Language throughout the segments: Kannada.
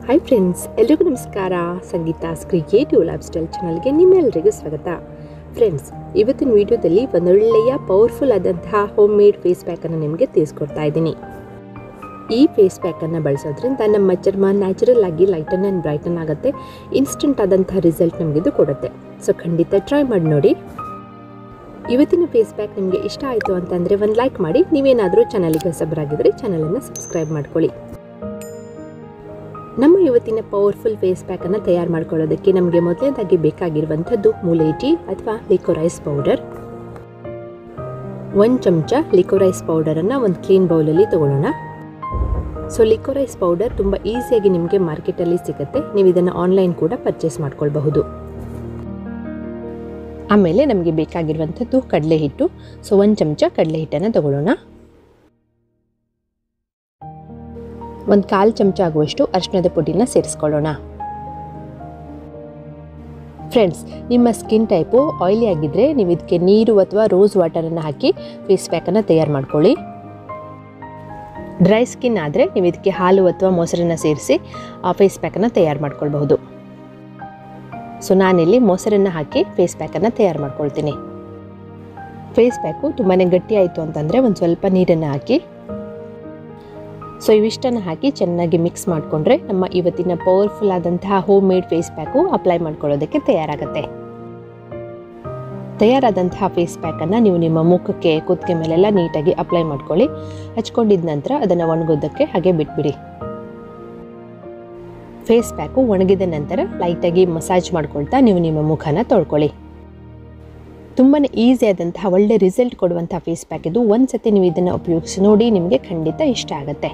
ಹಾಯ್ ಫ್ರೆಂಡ್ಸ್, ಎಲ್ರಿಗೂ ನಮಸ್ಕಾರ. ಸಂಗೀತಾಸ್ ಕ್ರಿಯೇಟಿವ್ ಲೈಫ್ ಸ್ಟೈಲ್ ಚಾನಲ್ಗೆ ನಿಮ್ಮೆಲ್ಲರಿಗೂ ಸ್ವಾಗತ. ಫ್ರೆಂಡ್ಸ್, ಇವತ್ತಿನ ವಿಡಿಯೋದಲ್ಲಿ ಒಂದೊಳ್ಳೆಯ ಪವರ್ಫುಲ್ ಆದಂತಹ ಹೋಮ್ ಮೇಡ್ ಫೇಸ್ ಪ್ಯಾಕನ್ನು ನಿಮಗೆ ತಿಳಿಸ್ಕೊಡ್ತಾ ಇದ್ದೀನಿ. ಈ ಫೇಸ್ ಪ್ಯಾಕನ್ನು ಬಳಸೋದ್ರಿಂದ ನಮ್ಮ ಚರ್ಮ ನ್ಯಾಚುರಲ್ ಆಗಿ ಲೈಟನ್ ಆ್ಯಂಡ್ ಬ್ರೈಟನ್ ಆಗುತ್ತೆ. ಇನ್ಸ್ಟೆಂಟ್ ಆದಂತಹ ರಿಸಲ್ಟ್ ನಮಗಿದು ಕೊಡುತ್ತೆ. ಸೊ ಖಂಡಿತ ಟ್ರೈ ಮಾಡಿ ನೋಡಿ. ಇವತ್ತಿನ ಫೇಸ್ ಪ್ಯಾಕ್ ನಿಮಗೆ ಇಷ್ಟ ಆಯಿತು ಅಂತಂದರೆ ಒಂದು ಲೈಕ್ ಮಾಡಿ. ನೀವೇನಾದರೂ ಚಾನಲಿಗೆ ಹೊಸಬರಾಗಿದ್ದರೆ ಚಾನಲನ್ನು ಸಬ್ಸ್ಕ್ರೈಬ್ ಮಾಡ್ಕೊಳ್ಳಿ. ನಮ್ಮ ಇವತ್ತಿನ ಪವರ್ಫುಲ್ ಫೇಸ್ ಪ್ಯಾಕನ್ನು ತಯಾರು ಮಾಡ್ಕೊಳ್ಳೋದಕ್ಕೆ ನಮಗೆ ಮೊದಲನೇದಾಗಿ ಬೇಕಾಗಿರುವಂಥದ್ದು ಮುಲೇಟಿ ಅಥವಾ ಲಿಕೋರೈಸ್ ಪೌಡರ್. 1 ಚಮಚ ಲಿಕೋರೈಸ್ ಪೌಡರನ್ನು ಒಂದು ಕ್ಲೀನ್ ಬೌಲಲ್ಲಿ ತೊಗೊಳ್ಳೋಣ. ಸೊ ಲಿಕೋರೈಸ್ ಪೌಡರ್ ತುಂಬ ಈಸಿಯಾಗಿ ನಿಮಗೆ ಮಾರ್ಕೆಟಲ್ಲಿ ಸಿಗುತ್ತೆ. ನೀವು ಇದನ್ನು ಆನ್ಲೈನ್ ಕೂಡ ಪರ್ಚೇಸ್ ಮಾಡ್ಕೊಳ್ಬಹುದು. ಆಮೇಲೆ ನಮಗೆ ಬೇಕಾಗಿರುವಂಥದ್ದು ಕಡಲೆ ಹಿಟ್ಟು. ಸೊ 1 ಚಮಚ ಕಡಲೆ ಹಿಟ್ಟನ್ನು ತೊಗೊಳ್ಳೋಣ. 1/4 ಚಮಚ ಆಗುವಷ್ಟು ಅರಿಶಿಣದ ಪುಡಿನ ಸೇರಿಸ್ಕೊಳ್ಳೋಣ. ಫ್ರೆಂಡ್ಸ್, ನಿಮ್ಮ ಸ್ಕಿನ್ ಟೈಪು ಆಯಿಲಿ ಆಗಿದ್ದರೆ ನೀವು ಇದಕ್ಕೆ ನೀರು ಅಥವಾ ರೋಸ್ ವಾಟರನ್ನು ಹಾಕಿ ಫೇಸ್ ಪ್ಯಾಕನ್ನು ತಯಾರು ಮಾಡ್ಕೊಳ್ಳಿ. ಡ್ರೈ ಸ್ಕಿನ್ ಆದರೆ ನೀವು ಇದಕ್ಕೆ ಹಾಲು ಅಥವಾ ಮೊಸರನ್ನು ಸೇರಿಸಿ ಆ ಫೇಸ್ ಪ್ಯಾಕನ್ನು ತಯಾರು ಮಾಡ್ಕೊಳ್ಬಹುದು. ಸೊ ನಾನಿಲ್ಲಿ ಮೊಸರನ್ನು ಹಾಕಿ ಫೇಸ್ ಪ್ಯಾಕನ್ನು ತಯಾರು ಮಾಡ್ಕೊಳ್ತೀನಿ. ಫೇಸ್ ಪ್ಯಾಕು ತುಂಬಾ ಗಟ್ಟಿ ಆಯಿತು ಅಂತಂದರೆ ಒಂದು ಸ್ವಲ್ಪ ನೀರನ್ನು ಹಾಕಿ ಸೊ ಇವಿಷ್ಟನ್ನು ಹಾಕಿ ಚೆನ್ನಾಗಿ ಮಿಕ್ಸ್ ಮಾಡಿಕೊಂಡ್ರೆ ನಮ್ಮ ಇವತ್ತಿನ ಪವರ್ಫುಲ್ ಆದಂತಹ home made face pack apply ಮಾಡ್ಕೊಳ್ಳೋದಕ್ಕೆ ತಯಾರಾಗುತ್ತೆ. ತಯಾರಾದಂತಹ ಫೇಸ್ ಪ್ಯಾಕನ್ನು ನೀವು ನಿಮ್ಮ ಮುಖಕ್ಕೆ, ಕುತ್ತಿಗೆ ಮೇಲೆಲ್ಲ ನೀಟಾಗಿ ಅಪ್ಲೈ ಮಾಡ್ಕೊಳ್ಳಿ. ಹಚ್ಕೊಂಡಿದ ನಂತರ ಅದನ್ನು ಒಣಗೋದಕ್ಕೆ ಹಾಗೆ ಬಿಟ್ಬಿಡಿ. ಫೇಸ್ ಪ್ಯಾಕು ಒಣಗಿದ ನಂತರ ಲೈಟಾಗಿ ಮಸಾಜ್ ಮಾಡ್ಕೊಳ್ತಾ ನೀವು ನಿಮ್ಮ ಮುಖನ ತೊಳ್ಕೊಳ್ಳಿ. ತುಂಬಾ ಈಸಿ ಆದಂತಹ ಒಳ್ಳೆ ರಿಸಲ್ಟ್ ಕೊಡುವಂತಹ ಫೇಸ್ ಪ್ಯಾಕ್ ಇದು. ಒಂದು ಸತಿ ನೀವು ಇದನ್ನು ಉಪಯೋಗಿಸಿ ನೋಡಿ, ನಿಮಗೆ ಖಂಡಿತ ಇಷ್ಟ ಆಗುತ್ತೆ.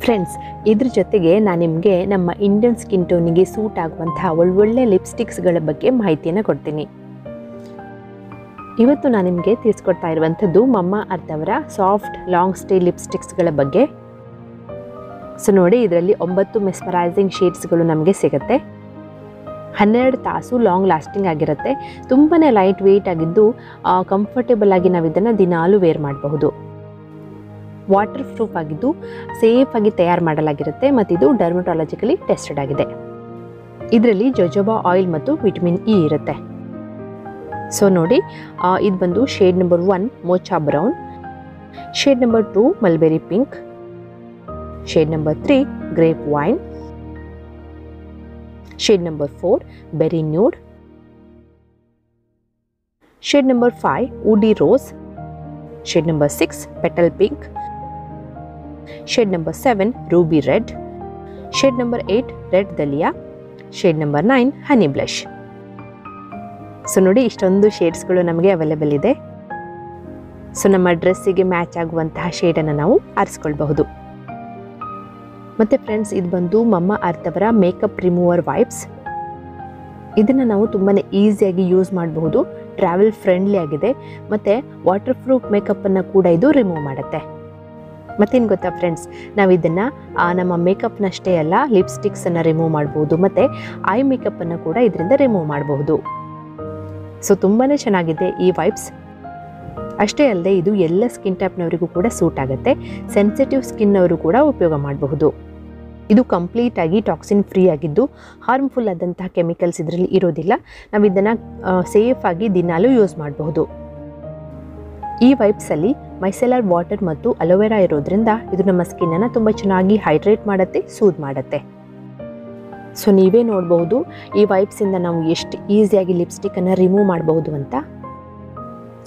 ಫ್ರೆಂಡ್ಸ್, ಇದ್ರ ಜೊತೆಗೆ ನಾನು ನಿಮಗೆ ನಮ್ಮ ಇಂಡಿಯನ್ ಸ್ಕಿನ್ ಟೋನಿಗೆ ಸೂಟ್ ಆಗುವಂತಹ ಒಳ್ಳೊಳ್ಳೆ ಲಿಪ್ಸ್ಟಿಕ್ಸ್ಗಳ ಬಗ್ಗೆ ಮಾಹಿತಿಯನ್ನು ಕೊಡ್ತೀನಿ. ಇವತ್ತು ನಾನು ನಿಮಗೆ ತಿಳಿಸ್ಕೊಡ್ತಾ ಇರುವಂಥದ್ದು ಮಮ್ಮ ಅರ್ತ್ ಅವರ ಸಾಫ್ಟ್ ಲಾಂಗ್ ಸ್ಟೇ ಲಿಪ್ಸ್ಟಿಕ್ಸ್ಗಳ ಬಗ್ಗೆ. ಸೊ ನೋಡಿ, ಇದರಲ್ಲಿ 9 ಮೆಸ್ಮರೈಸಿಂಗ್ ಶೇಡ್ಸ್ಗಳು ನಮಗೆ ಸಿಗುತ್ತೆ. 12 ತಾಸು ಲಾಂಗ್ ಲಾಸ್ಟಿಂಗ್ ಆಗಿರುತ್ತೆ. ತುಂಬಾ ಲೈಟ್ ವೆಯ್ಟ್ ಆಗಿದ್ದು ಕಂಫರ್ಟೇಬಲ್ ಆಗಿ ನಾವು ಇದನ್ನು ದಿನಾಲೂ ವೇರ್ ಮಾಡಬಹುದು. ವಾಟರ್ ಪ್ರೂಫ್ ಆಗಿದ್ದು ಸೇಫಾಗಿ ತಯಾರು ಮಾಡಲಾಗಿರುತ್ತೆ ಮತ್ತು ಇದು ಡರ್ಮಟಾಲಜಿಕಲಿ ಟೆಸ್ಟೆಡ್ ಆಗಿದೆ. ಇದರಲ್ಲಿ ಜೊಜೋಬಾ ಆಯಿಲ್ ಮತ್ತು ವಿಟಮಿನ್ ಇ ಇರುತ್ತೆ. ಸೊ ನೋಡಿ, ಇದು ಬಂದು shade number 1 mocha brown, shade number 2 mulberry pink, shade number 3 grape wine, shade number 4 berry nude, shade number 5 woody rose, shade number 6 petal pink, shade number 7 ruby red, shade number 8 red dahlia, shade number 9 honey blush. So ನೋಡಿ, ಇಷ್ಟೊಂದು ಶೇಡ್ಸ್ಗಳು ನಮಗೆ ಅವೈಲೇಬಲ್ ಇದೆ. ಸೊ ನಮ್ಮ ಡ್ರೆಸ್ಸಿಗೆ ಮ್ಯಾಚ್ ಆಗುವಂತಹ ಶೇಡನ್ನು ನಾವು ಆರಿಸ್ಕೊಳ್ಬಹುದು. ಮತ್ತು ಫ್ರೆಂಡ್ಸ್, ಇದು ಬಂದು ಮಮ್ಮ ಅರ್ತ್ ಅವರ ಮೇಕಪ್ ರಿಮೂವರ್ ವೈಪ್ಸ್. ಇದನ್ನು ನಾವು ತುಂಬಾ ಈಸಿಯಾಗಿ ಯೂಸ್ ಮಾಡಬಹುದು. ಟ್ರಾವೆಲ್ ಫ್ರೆಂಡ್ಲಿ ಆಗಿದೆ ಮತ್ತು ವಾಟರ್ ಪ್ರೂಫ್ ಮೇಕಪ್ಪನ್ನು ಕೂಡ ಇದು ರಿಮೂವ್ ಮಾಡುತ್ತೆ. ಮತ್ತೇನು ಗೊತ್ತಾ ಫ್ರೆಂಡ್ಸ್, ನಾವು ಇದನ್ನು ನಮ್ಮ ಮೇಕಪ್ನಷ್ಟೇ ಅಲ್ಲ, ಲಿಪ್ಸ್ಟಿಕ್ಸನ್ನು ರಿಮೂವ್ ಮಾಡ್ಬೋದು ಮತ್ತು ಐ ಮೇಕಪ್ಪನ್ನು ಕೂಡ ಇದರಿಂದ ರಿಮೂವ್ ಮಾಡಬಹುದು. ಸೊ ತುಂಬಾ ಚೆನ್ನಾಗಿದೆ ಈ ವೈಪ್ಸ್. ಅಷ್ಟೇ ಅಲ್ಲದೆ ಇದು ಎಲ್ಲ ಸ್ಕಿನ್ ಟೈಪ್ನವರಿಗೂ ಕೂಡ ಸೂಟ್ ಆಗುತ್ತೆ. ಸೆನ್ಸಿಟಿವ್ ಸ್ಕಿನ್ ಅವರು ಕೂಡ ಉಪಯೋಗ ಮಾಡಬಹುದು. ಇದು ಕಂಪ್ಲೀಟ್ ಆಗಿ ಟಾಕ್ಸಿನ್ ಫ್ರೀ ಆಗಿದ್ದು ಹಾರ್ಮ್ಫುಲ್ ಆದಂತಹ ಕೆಮಿಕಲ್ಸ್ ಇದರಲ್ಲಿ ಇರೋದಿಲ್ಲ. ನಾವು ಇದನ್ನು ಸೇಫಾಗಿ ದಿನಾಲೂ ಯೂಸ್ ಮಾಡಬಹುದು. ಈ ವೈಪ್ಸಲ್ಲಿ ಮೈಸೆಲರ್ ವಾಟರ್ ಮತ್ತು ಅಲೋವೆರಾ ಇರೋದ್ರಿಂದ ಇದು ನಮ್ಮ ಸ್ಕಿನ್ನನ್ನು ತುಂಬ ಚೆನ್ನಾಗಿ ಹೈಡ್ರೇಟ್ ಮಾಡುತ್ತೆ, ಸೂದ್ ಮಾಡುತ್ತೆ. ಸೊ ನೀವೇ ನೋಡಬಹುದು ಈ ವೈಪ್ಸಿಂದ ನಾವು ಎಷ್ಟು ಈಸಿಯಾಗಿ ಲಿಪ್ಸ್ಟಿಕ್ಕನ್ನು ರಿಮೂವ್ ಮಾಡಬಹುದು ಅಂತ.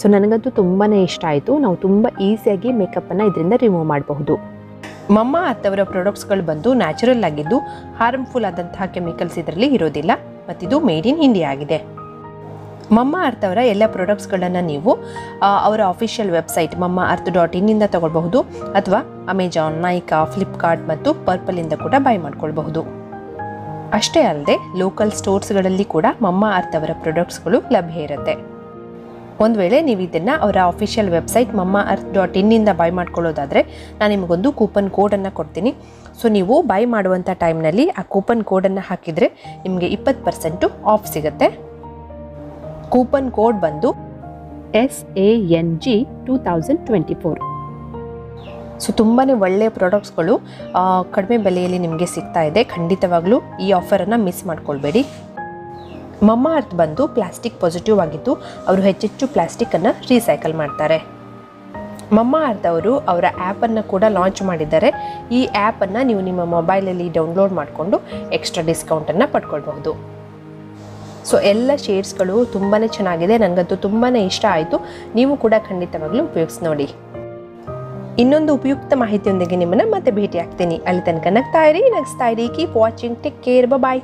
ಸೊ ನನಗಂತೂ ತುಂಬಾ ಇಷ್ಟ ಆಯಿತು. ನಾವು ತುಂಬ ಈಸಿಯಾಗಿ ಮೇಕಪ್ಪನ್ನು ಇದರಿಂದ ರಿಮೂವ್ ಮಾಡಬಹುದು. ಮಮ್ಮ ಅರ್ತ್ ಅವರ ಪ್ರಾಡಕ್ಟ್ಸ್ಗಳು ಬಂದು ನ್ಯಾಚುರಲ್ ಆಗಿದ್ದು ಹಾರ್ಮ್ಫುಲ್ ಆದಂತಹ ಕೆಮಿಕಲ್ಸ್ ಇದರಲ್ಲಿ ಇರೋದಿಲ್ಲ ಮತ್ತು ಇದು ಮೇಡ್ ಇನ್ ಇಂಡಿಯಾ ಆಗಿದೆ. ಮಮ್ಮ ಅರ್ತ್ ಅವರ ಎಲ್ಲ ಪ್ರಾಡಕ್ಟ್ಸ್ಗಳನ್ನು ನೀವು ಅವರ ಅಫಿಷಿಯಲ್ ವೆಬ್ಸೈಟ್ mamaearth.in ಇಂದ ತಗೊಳ್ಬಹುದು ಅಥವಾ ಅಮೆಜಾನ್, ನೈಕಾ, ಫ್ಲಿಪ್ಕಾರ್ಟ್ ಮತ್ತು ಪರ್ಪಲಿಂದ ಕೂಡ ಬೈ ಮಾಡ್ಕೊಳ್ಬಹುದು. ಅಷ್ಟೇ ಅಲ್ಲದೆ ಲೋಕಲ್ ಸ್ಟೋರ್ಸ್ಗಳಲ್ಲಿ ಕೂಡ ಮಮ್ಮ ಅರ್ತ್ ಅವರ ಪ್ರಾಡಕ್ಟ್ಸ್ಗಳು ಲಭ್ಯ ಇರುತ್ತೆ. ಒಂದು ವೇಳೆ ನೀವು ಇದನ್ನು ಅವರ ಅಫಿಷಿಯಲ್ ವೆಬ್ಸೈಟ್ mamaearth.in ಇಂದ ಬೈ ಮಾಡ್ಕೊಳ್ಳೋದಾದರೆ ನಾನು ನಿಮಗೊಂದು ಕೂಪನ್ ಕೋಡನ್ನು ಕೊಡ್ತೀನಿ. ಸೊ ನೀವು ಬೈ ಮಾಡುವಂಥ ಟೈಮ್ನಲ್ಲಿ ಆ ಕೂಪನ್ ಕೋಡನ್ನು ಹಾಕಿದರೆ ನಿಮಗೆ 20% ಆಫ್ ಸಿಗುತ್ತೆ. ಕೂಪನ್ ಕೋಡ್ ಬಂದು SANG 2024. ಸೊ ತುಂಬಾ ಒಳ್ಳೆಯ ಪ್ರಾಡಕ್ಟ್ಸ್ಗಳು ಕಡಿಮೆ ಬೆಲೆಯಲ್ಲಿ ನಿಮಗೆ ಸಿಗ್ತಾ ಇದೆ. ಖಂಡಿತವಾಗ್ಲೂ ಈ ಆಫರನ್ನು ಮಿಸ್ ಮಾಡ್ಕೊಳ್ಬೇಡಿ. ಮಮ್ಮಾ ಅರ್ತ್ ಬಂದು ಪ್ಲಾಸ್ಟಿಕ್ ಪಾಸಿಟಿವ್ ಆಗಿದ್ದು ಅವರು ಹೆಚ್ಚೆಚ್ಚು ಪ್ಲಾಸ್ಟಿಕ್ಕನ್ನು ರೀಸೈಕಲ್ ಮಾಡ್ತಾರೆ. ಮಮ್ಮಾ ಅರ್ತ್ ಅವರು ಅವರ ಆ್ಯಪನ್ನು ಕೂಡ ಲಾಂಚ್ ಮಾಡಿದ್ದಾರೆ. ಈ ಆ್ಯಪನ್ನು ನೀವು ನಿಮ್ಮ ಮೊಬೈಲಲ್ಲಿ ಡೌನ್ಲೋಡ್ ಮಾಡಿಕೊಂಡು ಎಕ್ಸ್ಟ್ರಾ ಡಿಸ್ಕೌಂಟನ್ನು ಪಡ್ಕೊಳ್ಬಹುದು. ಸೊ ಎಲ್ಲ ಶೇಡ್ಸ್ಗಳು ತುಂಬಾ ಚೆನ್ನಾಗಿದೆ, ನನಗಂತೂ ತುಂಬಾ ಇಷ್ಟ ಆಯಿತು. ನೀವು ಕೂಡ ಖಂಡಿತವಾಗ್ಲೂ ಉಪಯೋಗಿಸಿ ನೋಡಿ. ಇನ್ನೊಂದು ಉಪಯುಕ್ತ ಮಾಹಿತಿಯೊಂದಿಗೆ ನಿಮ್ಮನ್ನು ಮತ್ತೆ ಭೇಟಿ ಆಗ್ತೀನಿ. ಅಲ್ಲಿ ತನಕ ನಗ್ತಾ ಇರಿ, ಕೀಪ್ ವಾಚಿಂಗ್, ಟೇಕ್ ಕೇರ್, ಬಾಯ್.